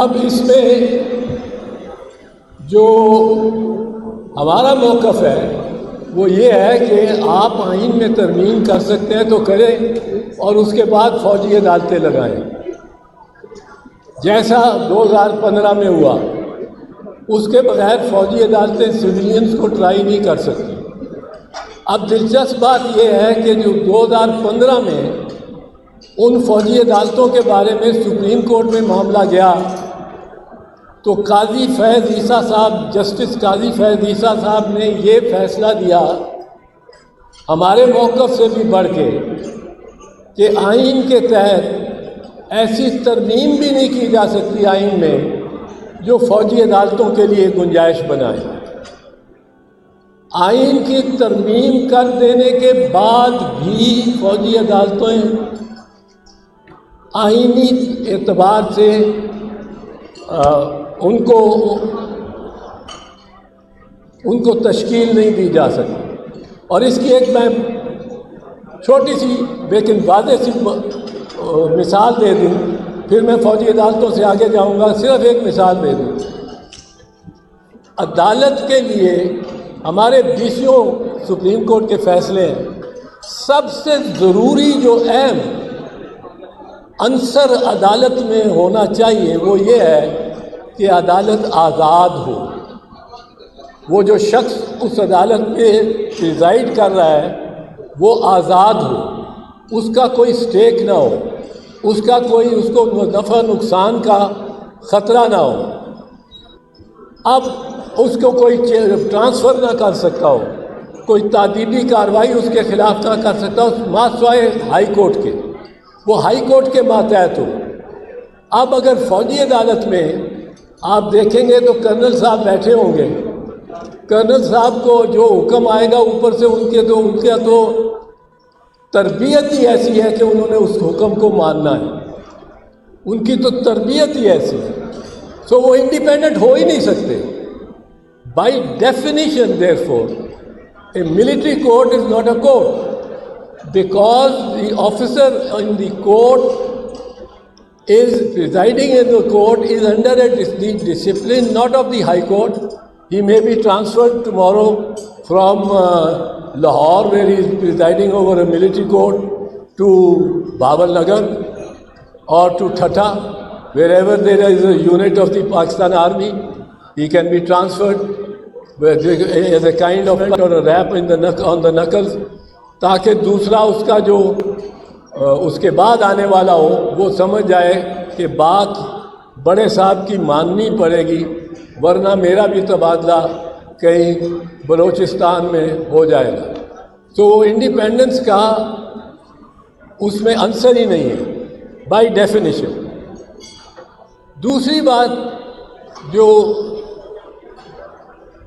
اب اس میں جو ہمارا موقف ہے وہ یہ ہے کہ آپ آئین میں ترمیم کر سکتے ہیں تو کریں اور اس کے بعد فوجی عدالتیں لگائیں، جیسا 2015 میں ہوا۔ اس کے بغیر فوجی عدالتیں سویلینز کو ٹرائی نہیں کر سکتی۔ اب دلچسپ بات یہ ہے کہ جو 2015 میں ان فوجی عدالتوں کے بارے میں سپریم کورٹ میں معاملہ گیا تو قاضی فیض عیسیٰ صاحب، جسٹس قاضی فیض عیسیٰ صاحب نے یہ فیصلہ دیا ہمارے موقف سے بھی بڑھ کے کہ آئین کے تحت ایسی ترمیم بھی نہیں کی جا سکتی آئین میں جو فوجی عدالتوں کے لیے گنجائش بنائے۔ آئین کی ترمیم کر دینے کے بعد بھی فوجی عدالتیں آئینی اعتبار سے ان کو تشکیل نہیں دی جا سکتی۔ اور اس کی ایک میں چھوٹی سی لیکن واضح سی مثال دے دوں، پھر میں فوجی عدالتوں سے آگے جاؤں گا۔ صرف ایک مثال دے دوں، عدالت کے لیے ہمارے 20 سپریم کورٹ کے فیصلے ہیں، سب سے ضروری جو اہم عنصر عدالت میں ہونا چاہیے وہ یہ ہے کہ عدالت آزاد ہو۔ وہ جو شخص اس عدالت میں پریزائڈ کر رہا ہے وہ آزاد ہو، اس کا کوئی سٹیک نہ ہو، اس کو نفع نقصان کا خطرہ نہ ہو۔ اب اس کو کوئی ٹرانسفر نہ کر سکتا ہو، کوئی تعدیبی کارروائی اس کے خلاف نہ کر سکتا ہو ماسوائے ہائی کورٹ کے، وہ ہائی کورٹ کے ماتحت ہو۔ اب اگر فوجی عدالت میں آپ دیکھیں گے تو کرنل صاحب بیٹھے ہوں گے، کرنل صاحب کو جو حکم آئے گا اوپر سے ان کے تو تربیت ہی ایسی ہے کہ انہوں نے اس حکم کو ماننا ہے، ان کی تو تربیت ہی ایسی ہے، سو وہ انڈیپینڈنٹ ہو ہی نہیں سکتے۔ By definition therefore a military court is not a court because the officer in the court is presiding in the court is under the discipline not of the high court. He may be transferred tomorrow from Lahore, where he is presiding over a military court, to Bawalnagar or to Thatta, wherever there is a unit of the Pakistan Army. He can be transferred as a kind of or a rap on the knuckles, تاکہ دوسرا اس کا جو اس کے بعد آنے والا ہو وہ سمجھ جائے کہ بات بڑے صاحب کی ماننی پڑے گی، ورنہ میرا بھی تبادلہ کہیں بلوچستان میں ہو جائے گا۔ تو انڈیپینڈنس کا اس میں عنصر ہی نہیں ہے بائی ڈیفینیشن۔ دوسری بات جو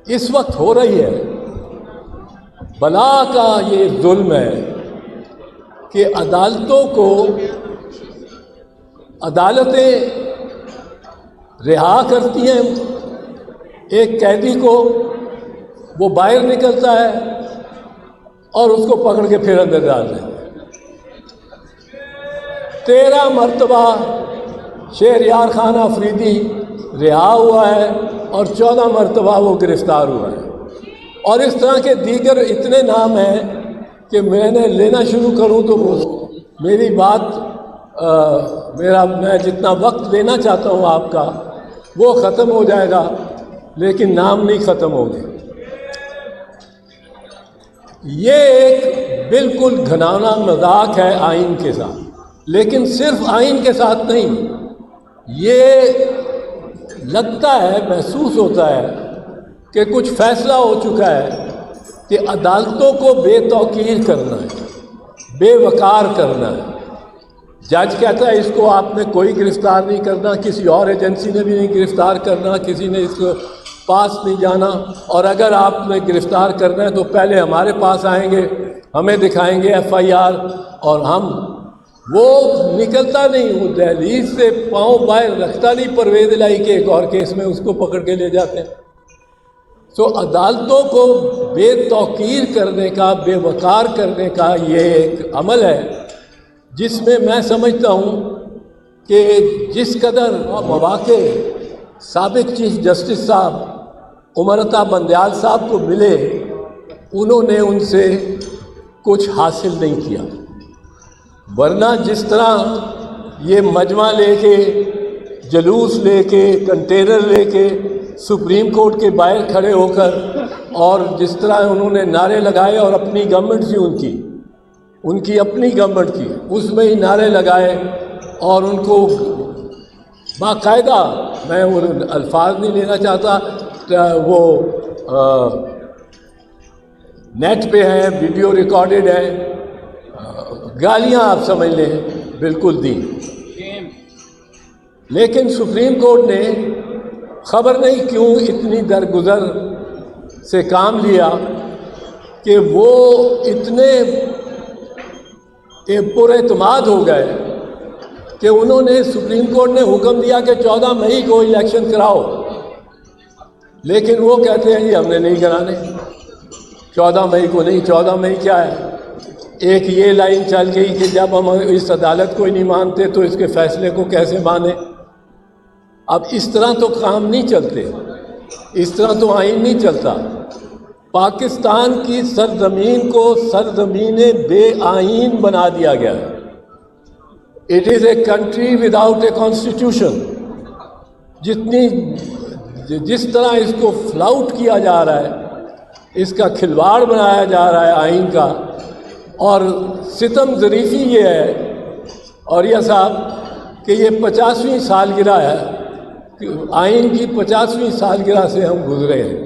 اس وقت ہو رہی ہے، بلا کا یہ ظلم ہے کہ عدالتیں رہا کرتی ہیں ایک قیدی کو، وہ باہر نکلتا ہے اور اس کو پکڑ کے پھر اندر ڈال دیں۔ 13 مرتبہ شہریار خان آفریدی رہا ہوا ہے اور 14 مرتبہ وہ گرفتار ہوا ہے، اور اس طرح کے دیگر اتنے نام ہیں کہ میں لینا شروع کروں تو میری بات میں جتنا وقت لینا چاہتا ہوں آپ کا وہ ختم ہو جائے گا، لیکن نام نہیں ختم ہوں گے۔ یہ ایک بالکل گھناؤنا مذاق ہے آئین کے ساتھ، لیکن صرف آئین کے ساتھ نہیں، یہ لگتا ہے، محسوس ہوتا ہے کہ کچھ فیصلہ ہو چکا ہے کہ عدالتوں کو بے توقیر کرنا ہے، بے وقار کرنا ہے۔ جج کہتا ہے اس کو آپ نے کوئی گرفتار نہیں کرنا، کسی اور ایجنسی نے بھی نہیں گرفتار کرنا، کسی نے اس کو پاس نہیں جانا، اور اگر آپ نے گرفتار کرنا ہے تو پہلے ہمارے پاس آئیں گے، ہمیں دکھائیں گے FIR، اور وہ نکلتا نہیں، وہ دہلیز سے پاؤں باہر رکھتا نہیں پرویز الہی کے ایک اور کیس میں اس کو پکڑ کے لے جاتے ہیں۔ تو عدالتوں کو بے توقیر کرنے کا، بے وقار کرنے کا یہ ایک عمل ہے جس میں میں سمجھتا ہوں کہ جس قدر مواقع سابق چیف جسٹس صاحب عمر عطا بندیال صاحب کو ملے انہوں نے ان سے کچھ حاصل نہیں کیا، ورنہ جس طرح یہ مجمع لے کے جلوس لے کے کنٹینر لے کے سپریم کورٹ کے باہر کھڑے ہو کر اور جس طرح انہوں نے نعرے لگائے اور اپنی گورنمنٹ تھی ان کی اپنی گورنمنٹ تھی اس میں ہی نعرے لگائے اور ان کو باقاعدہ، میں وہ الفاظ نہیں لینا چاہتا، وہ نیٹ پہ ہیں، ویڈیو ریکارڈڈ ہے، گالیاں آپ سمجھ لیں بالکل دی. لیکن سپریم کورٹ نے خبر نہیں کیوں اتنی درگزر سے کام لیا کہ وہ اتنے پر اعتماد ہو گئے کہ انہوں نے سپریم کورٹ نے حکم دیا کہ 14 مئی کو الیکشن کراؤ، لیکن وہ کہتے ہیں جی ہم نے نہیں کرانے، 14 مئی کو نہیں. 14 مئی کیا ہے؟ ایک یہ لائن چل گئی کہ جب ہم اس عدالت کو ہی نہیں مانتے تو اس کے فیصلے کو کیسے مانیں. اب اس طرح تو کام نہیں چلتے، اس طرح تو آئین نہیں چلتا. پاکستان کی سرزمین کو سرزمین بے آئین بنا دیا گیا ہے. It is a country without a constitution. جس طرح اس کو فلاؤٹ کیا جا رہا ہے، اس کا کھلواڑ بنایا جا رہا ہے آئین کا، اور ستم ظریفی یہ ہے اور یہ صاحب کہ یہ 50ویں سالگرہ ہے، آئین کی 50ویں سالگرہ سے ہم گزرے ہیں.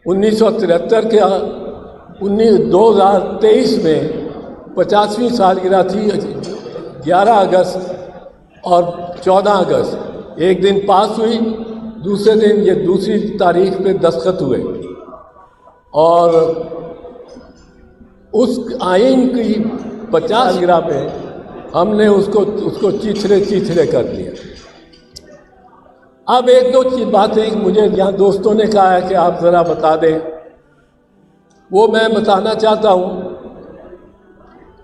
1973 کا 2023 میں 50ویں سالگرہ تھی، 11 اگست اور 14 اگست، ایک دن پاس ہوئی، دوسرے دن یہ دوسری تاریخ پہ دستخط ہوئے، اور اس آئین کی 50 سالگرہ پہ ہم نے اس کو چیچھڑے کر دیا. اب ایک دو باتیں مجھے یہاں دوستوں نے کہا ہے کہ آپ ذرا بتا دیں، وہ میں بتانا چاہتا ہوں.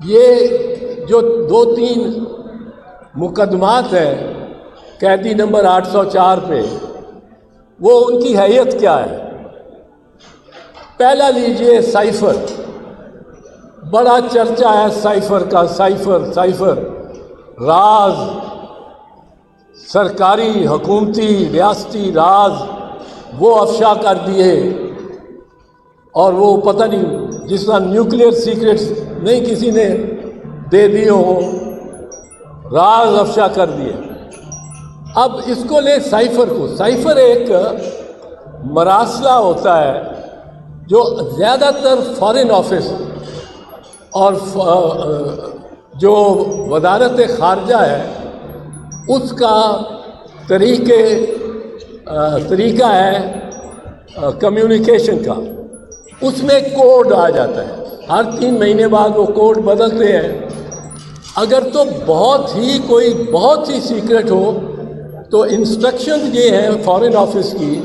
یہ جو 2-3 مقدمات ہیں قیدی نمبر 804 پہ، وہ ان کی حیثیت کیا ہے؟ پہلا لیجئے سائفر، بڑا چرچا ہے سائفر کا. سائفر راز، سرکاری حکومتی ریاستی راز وہ افشا کر دیے، اور وہ پتہ نہیں جس طرح نیوکلیئر سیکرٹس نہیں کسی نے دے دیے ہوں، راز افشا کر دیے. اب اس کو لے سائفر کو. سائفر ایک مراسلہ ہوتا ہے جو زیادہ تر فارن آفس اور جو وزارت خارجہ ہے اس کا طریقہ ہے کمیونیکیشن کا. اس میں کوڈ آ جاتا ہے، ہر 3 مہینے بعد وہ کوڈ بدلتے ہیں. اگر تو بہت ہی سیکرٹ ہو تو انسٹرکشن یہ ہیں فارن آفس کی،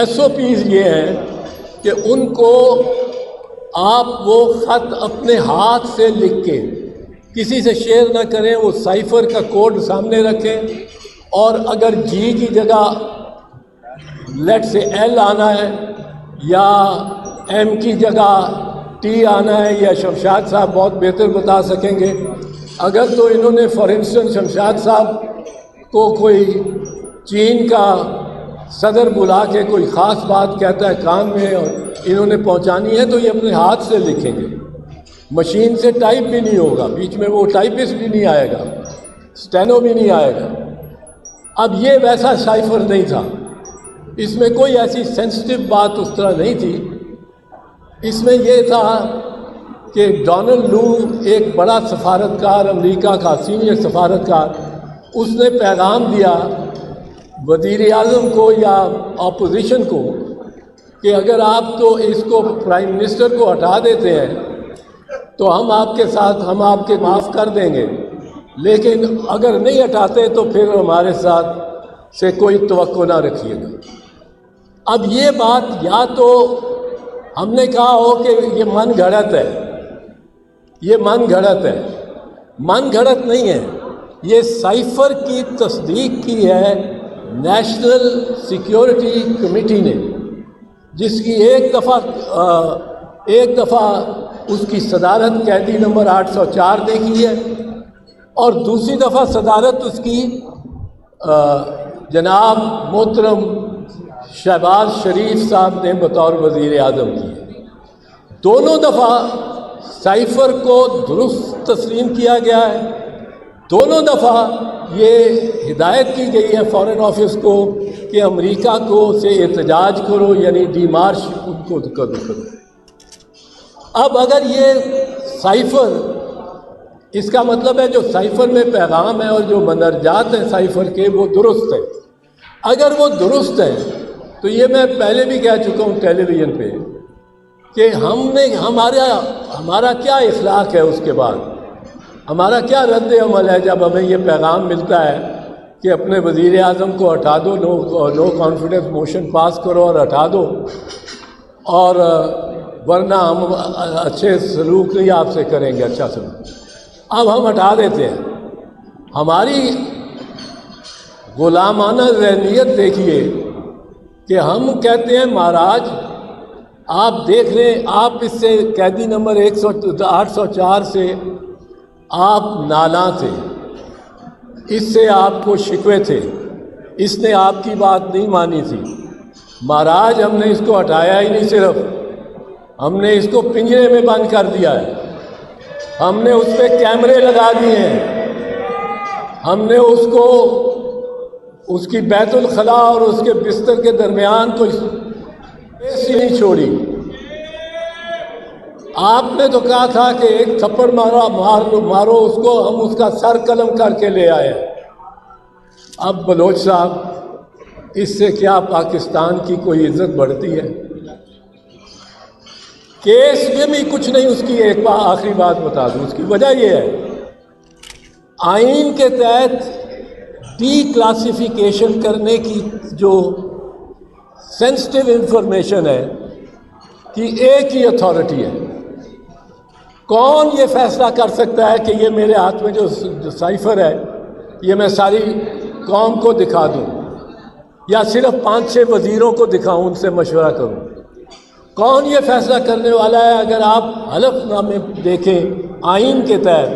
SOPs یہ ہیں کہ ان کو آپ وہ خط اپنے ہاتھ سے لکھ کے کسی سے شیئر نہ کریں، وہ سائفر کا کوڈ سامنے رکھیں، اور اگر جی کی جگہ لیٹ سے ایل آنا ہے یا ایم کی جگہ ٹی آنا ہے، یا شمشاد صاحب بہت بہتر بتا سکیں گے. اگر تو انہوں نے فار انسٹنس شمشاد صاحب کو کوئی چین کا صدر بلا کے کوئی خاص بات کہتا ہے کان میں اور انہوں نے پہنچانی ہے تو یہ اپنے ہاتھ سے لکھیں گے، مشین سے ٹائپ بھی نہیں ہوگا، بیچ میں وہ ٹائپسٹ بھی نہیں آئے گا، اسٹینو بھی نہیں آئے گا. اب یہ ویسا سائفر نہیں تھا، اس میں کوئی ایسی سینسٹیو بات اس طرح نہیں تھی. اس میں یہ تھا کہ ڈونلڈ لو ایک بڑا سفارتکار امریکہ کا سینئر سفارتکار، اس نے پیغام دیا وزیر اعظم کو یا اپوزیشن کو کہ اگر آپ تو اس کو پرائم منسٹر کو ہٹا دیتے ہیں تو ہم آپ کے معاف کر دیں گے، لیکن اگر نہیں ہٹاتے تو پھر ہمارے ساتھ سے کوئی توقع نہ رکھیے گا. اب یہ بات یا تو ہم نے کہا ہو کہ یہ من گھڑت ہے، یہ من گھڑت ہے. من گھڑت نہیں ہے، یہ سائفر کی تصدیق کی ہے نیشنل سیکیورٹی کمیٹی نے، جس کی ایک دفعہ اس کی صدارت قیدی نمبر 804 نے کی ہے، اور دوسری دفعہ صدارت اس کی جناب محترم شہباز شریف صاحب نے بطور وزیر اعظم کی ہے۔ دونوں دفعہ سائفر کو درست تسلیم کیا گیا ہے، دونوں دفعہ یہ ہدایت کی گئی ہے فارن آفس کو کہ امریکہ کو سے احتجاج کرو، یعنی ڈی مارش ان کو کرو۔ اب اگر یہ سائفر، اس کا مطلب ہے جو سائفر میں پیغام ہے اور جو مندرجات ہیں سائفر کے وہ درست ہیں۔ اگر وہ درست ہیں تو یہ میں پہلے بھی کہہ چکا ہوں ٹیلی ویژن پہ کہ ہمارا کیا اخلاق ہے، اس کے بعد ہمارا کیا رد عمل ہے جب ہمیں یہ پیغام ملتا ہے کہ اپنے وزیر اعظم کو ہٹا دو، نو کانفیڈنس موشن پاس کرو اور ہٹا دو، اور ورنہ ہم اچھے سلوک نہیں آپ سے کریں گے، اچھا سلوک۔ اب ہم ہٹا دیتے ہیں۔ ہماری غلامانہ ذہنیت دیکھیے کہ ہم کہتے ہیں مہاراج آپ دیکھ لیں، آپ اس سے قیدی نمبر 804 سے آپ نالاں تھے، اس سے آپ کو شکوے تھے، اس نے آپ کی بات نہیں مانی تھی۔ مہاراج ہم نے اس کو ہٹایا ہی نہیں، صرف ہم نے اس کو پنجرے میں بند کر دیا ہے، ہم نے اس پہ کیمرے لگا دیے ہیں، ہم نے اس کی بیت الخلاء اور اس کے بستر کے درمیان کوئی اسپیس ہی نہیں چھوڑی۔ آپ نے تو کہا تھا کہ ایک تھپڑ مارو اس کو، ہم اس کا سر قلم کر کے لے آئے۔ اب بلوچ صاحب، اس سے کیا پاکستان کی کوئی عزت بڑھتی ہے؟ کیس میں بھی کچھ نہیں۔ اس کی ایک آخری بات بتا دوں، اس کی وجہ یہ ہے آئین کے تحت ڈی کلاسیفیکیشن کرنے کی جو سینسٹیو انفارمیشن ہے کہ ایک ہی اتھارٹی ہے۔ کون یہ فیصلہ کر سکتا ہے کہ یہ میرے ہاتھ میں جو سائفر ہے یہ میں ساری قوم کو دکھا دوں یا صرف 5-6 وزیروں کو دکھاؤں، ان سے مشورہ کروں؟ کون یہ فیصلہ کرنے والا ہے؟ اگر آپ حلف نامے دیکھیں آئین کے تحت،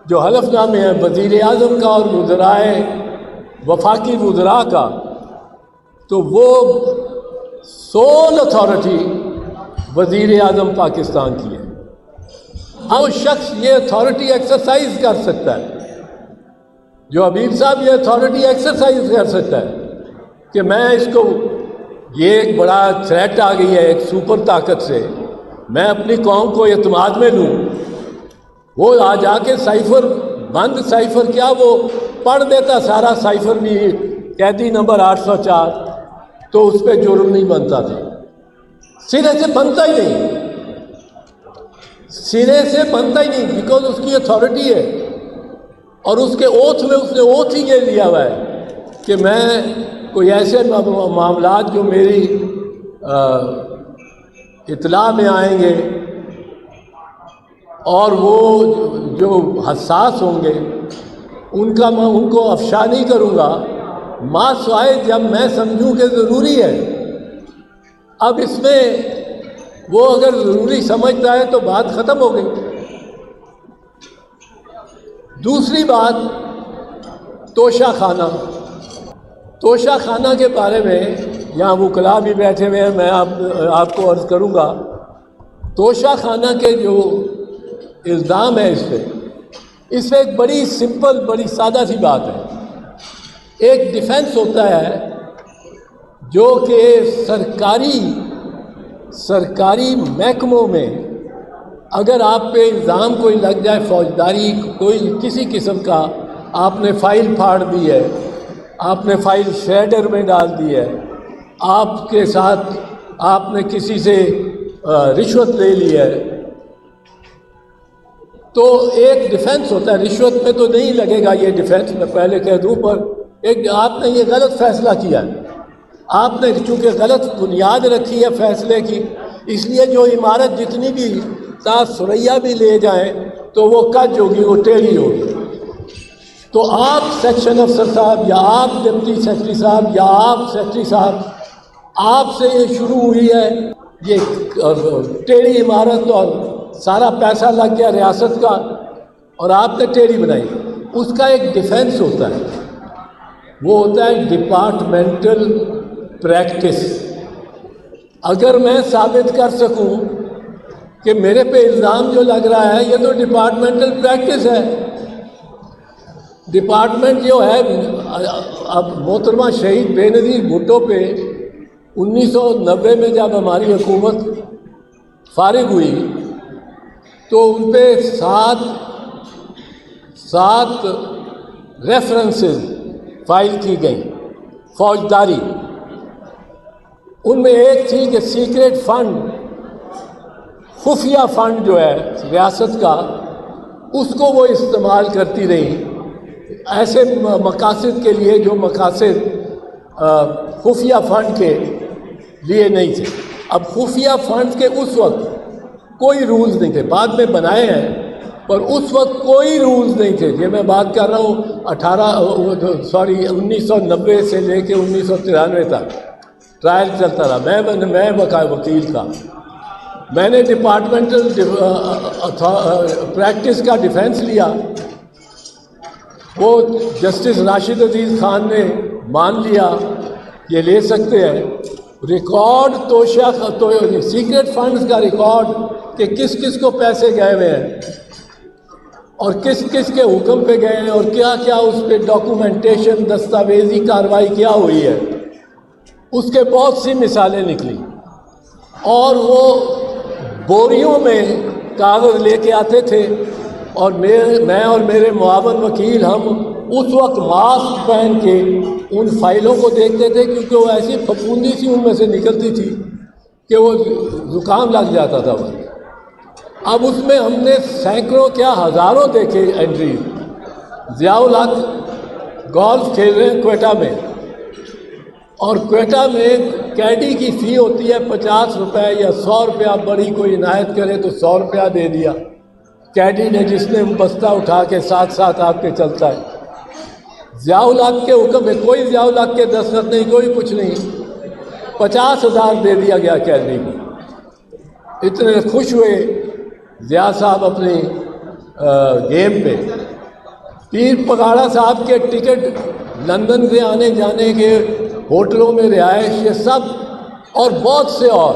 جو حلف نامے ہیں وزیر اعظم کا اور وزرائے وفاقی وزراء کا، تو وہ سول اتھارٹی وزیر اعظم پاکستان کی ہے۔ وہ شخص یہ اتھارٹی ایکسرسائز کر سکتا ہے، جو حبیب صاحب یہ اتھارٹی ایکسرسائز کر سکتا ہے کہ میں اس کو، یہ ایک بڑا تھریٹ آ گئی ہے ایک سپر طاقت سے، میں اپنی قوم کو اعتماد میں لوں، وہ آ جا کے سائفر بند، سائفر کیا وہ پڑھ دیتا سارا سائفر بھی قیدی نمبر 804، تو اس پہ جرم نہیں بنتا تھا، سرے سے بنتا ہی نہیں، سرے سے بنتا ہی نہیں، بیکاز اس کی اتھارٹی ہے، اور اس کے اوتھ میں اس نے اوتھ ہی یہ لیا ہوا ہے کہ میں کوئی ایسے معاملات جو میری اطلاع میں آئیں گے اور وہ جو حساس ہوں گے ان کو افشا نہیں کروں گا، ما سوائے جب میں سمجھوں کہ ضروری ہے۔ اب اس میں وہ اگر ضروری سمجھتا ہے تو بات ختم ہو گئی۔ دوسری بات، توشہ خانہ۔ توشہ خانہ کے بارے میں یہاں وکلاء بھی بیٹھے ہوئے ہیں، میں آپ کو عرض کروں گا، توشہ خانہ کے جو الزام ہے اس پہ ایک بڑی سمپل، بڑی سادہ سی بات ہے۔ ایک ڈیفنس ہوتا ہے جو کہ سرکاری محکموں میں اگر آپ پہ الزام کوئی لگ جائے، فوجداری کوئی کسی قسم کا، آپ نے فائل پھاڑ دی ہے، آپ نے فائل شریڈر میں ڈال دی ہے، آپ کے ساتھ آپ نے کسی سے رشوت لے لی ہے، تو ایک ڈیفنس ہوتا ہے۔ رشوت میں تو نہیں لگے گا یہ ڈیفنس، میں پہلے کہہ دوں، پر آپ نے یہ غلط فیصلہ کیا ہے، آپ نے چونکہ غلط بنیاد رکھی ہے فیصلے کی، اس لیے جو عمارت جتنی بھی تا ثریا بھی لے جائیں تو وہ کج ہوگی، وہ ٹیڑھی ہوگی۔ تو آپ سیکشن افسر صاحب یا آپ ڈپٹی سیکرٹری صاحب یا آپ سیکرٹری صاحب، آپ سے یہ شروع ہوئی ہے یہ ٹیڑھی عمارت اور سارا پیسہ لگ گیا ریاست کا اور آپ نے ٹیڑھی بنائی. اس کا ایک ڈیفینس ہوتا ہے، وہ ہوتا ہے ڈپارٹمنٹل پریکٹس. اگر میں ثابت کر سکوں کہ میرے پہ الزام جو لگ رہا ہے یہ تو ڈپارٹمنٹل پریکٹس ہے. ڈپارٹمنٹ جو ہے اب محترمہ شہید بے نظیر بھٹو پہ 1990 میں جب ہماری حکومت فارغ ہوئی تو ان پہ سات ریفرنسز فائل کی گئی فوجداری. ان میں ایک تھی کہ سیکریٹ فنڈ، خفیہ فنڈ جو ہے ریاست کا، اس کو وہ استعمال کرتی رہی ایسے مقاصد کے لیے جو مقاصد خفیہ فنڈ کے لیے نہیں تھے. اب خفیہ فنڈ کے اس وقت کوئی رولز نہیں تھے، بعد میں بنائے ہیں، پر اس وقت کوئی رولز نہیں تھے. یہ میں بات کر رہا ہوں 1990 سے لے کے 1993 تک ٹرائل چلتا رہا. میں وکیل تھا. میں نے ڈپارٹمنٹل پریکٹس کا ڈیفینس لیا. وہ جسٹس راشد عزیز خان نے مان لیا یہ لے سکتے ہیں. ریکارڈ سیکریٹ فنڈز کا ریکارڈ کہ کس کس کو پیسے گئے ہوئے ہیں اور کس کس کے حکم پہ گئے ہیں اور کیا کیا اس پہ ڈاکومنٹیشن دستاویزی کارروائی کیا ہوئی ہے، اس کے بہت سی مثالیں نکلی. اور وہ بوریوں میں کاغذ لے کے آتے تھے اور میں اور میرے معاون وکیل ہم اس وقت ماسک پہن کے ان فائلوں کو دیکھتے تھے، کیونکہ وہ ایسی پھپھوندی سی ان میں سے نکلتی تھی کہ وہ زکام لگ جاتا تھا. اب اس میں ہم نے سینکڑوں کیا ہزاروں دیکھے انٹری. ضیاء الحق گولف کھیل رہے ہیں کوئٹہ میں، اور کوئٹہ میں کیڈی کی فی ہوتی ہے 50 روپے یا 100 روپیہ. بڑی کوئی عنایت کرے تو 100 روپیہ دے دیا کیڈی نے، جس نے بستہ اٹھا کے ساتھ ساتھ آپ کے چلتا ہے. ضیاء الحق کے حکم میں کوئی ضیاء الحق کے دستخط نہیں، کوئی کچھ نہیں. 50,000 دے دیا گیا کیڈی کو. اتنے خوش ہوئے ضیاء صاحب اپنی گیم پہ. پیر پگاڑا صاحب کے ٹکٹ، لندن سے آنے جانے کے، ہوٹلوں میں رہائش، یہ سب اور بہت سے اور.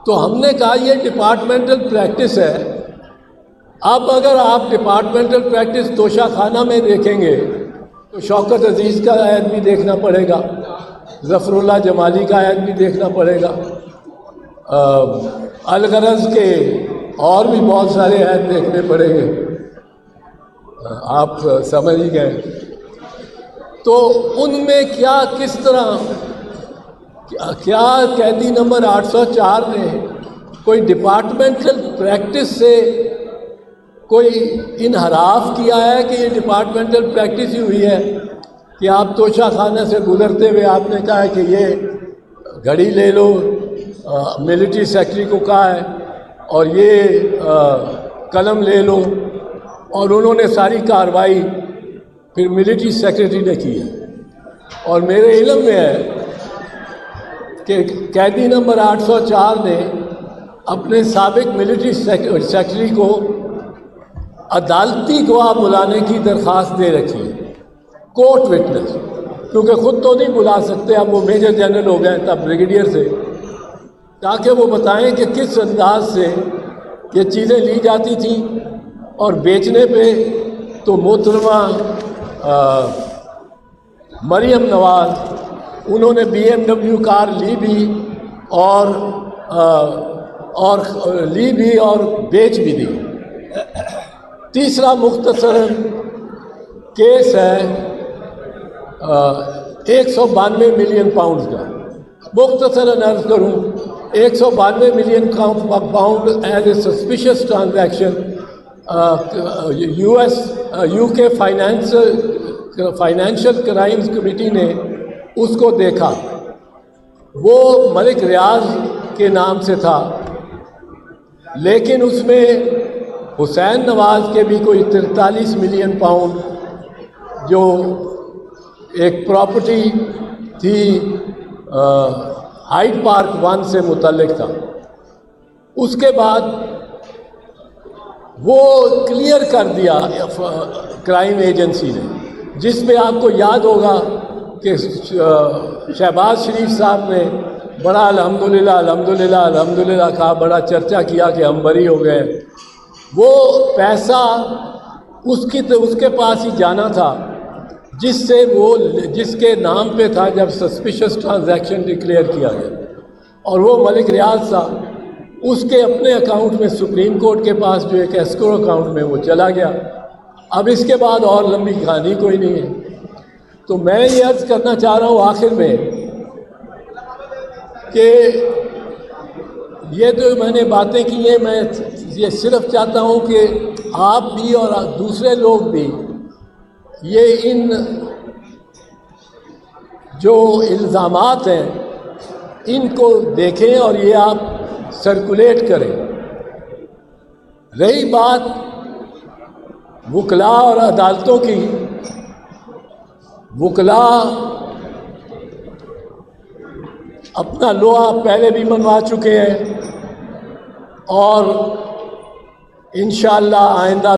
تو ہم نے کہا یہ ڈپارٹمنٹل پریکٹس ہے. اب اگر آپ ڈپارٹمنٹل پریکٹس توشہ خانہ میں دیکھیں گے تو شوکت عزیز کا عہد بھی دیکھنا پڑے گا، ظفر اللہ جمالی کا عہد بھی دیکھنا پڑے گا، الغرض کے اور بھی بہت سارے عہد دیکھنے پڑیں گے. آپ سمجھ ہی گئے. تو ان میں کیا کس طرح کیا قیدی نمبر 804 نے کوئی ڈپارٹمنٹل پریکٹس سے کوئی انحراف کیا ہے کہ یہ ڈپارٹمنٹل پریکٹس ہی ہوئی ہے کہ آپ توشہ خانہ سے گزرتے ہوئے آپ نے کہا ہے کہ یہ گھڑی لے لو، ملٹری سیکرٹری کو کہا ہے، اور یہ قلم لے لو، اور انہوں نے ساری کارروائی پھر ملٹری سیکرٹری نے کی ہے. اور میرے علم میں ہے کہ قیدی نمبر 804 نے اپنے سابق ملٹری سیکرٹری کو عدالتی گواہ بلانے کی درخواست دے رکھی ہے، کورٹ وٹنس، کیونکہ خود تو نہیں بلا سکتے. اب وہ میجر جنرل ہو گئے تب بریگیڈیئر سے، تاکہ وہ بتائیں کہ کس انداز سے یہ چیزیں لی جاتی تھیں. اور بیچنے پہ تو محترمہ مریم نواز، انہوں نے BMW کار لی بھی اور بیچ بھی دی. تیسرا مختصر کیس ہے 192 ملین پاؤنڈ کا. مختصراً عرض کروں، 192 million pound as a suspicious transaction UK financial crimes committee نے اس کو دیکھا. وہ ملک ریاض کے نام سے تھا، لیکن اس میں حسین نواز کے بھی کوئی 43 ملین پاؤنڈ جو ایک پراپرٹی تھی ہائیڈ پارک 1 سے متعلق تھا، اس کے بعد وہ کلیئر کر دیا کرائم ایجنسی نے، جس میں آپ کو یاد ہوگا کہ شہباز شریف صاحب نے بڑا الحمدللہ الحمدللہ الحمدللہ کہا، بڑا چرچا کیا کہ ہم بری ہو گئے۔ وہ پیسہ اس کے پاس ہی جانا تھا جس کے نام پہ تھا جب سسپیشس ٹرانزیکشن ڈکلیئر کیا گیا، اور وہ ملک ریاض صاحب اس کے اپنے اکاؤنٹ میں سپریم کورٹ کے پاس جو ایک ایسکرو اکاؤنٹ میں وہ چلا گیا۔ اب اس کے بعد اور لمبی کہانی کوئی نہیں ہے۔ تو میں یہ عرض کرنا چاہ رہا ہوں آخر میں کہ یہ جو میں نے باتیں کی ہیں، میں یہ صرف چاہتا ہوں کہ آپ بھی اور دوسرے لوگ بھی یہ ان جو الزامات ہیں ان کو دیکھیں اور یہ آپ سرکولیٹ کریں۔ رہی بات وکلاء اور عدالتوں کی، وکلاء اپنا لوہا پہلے بھی منوا چکے ہیں اور انشاءاللہ آئندہ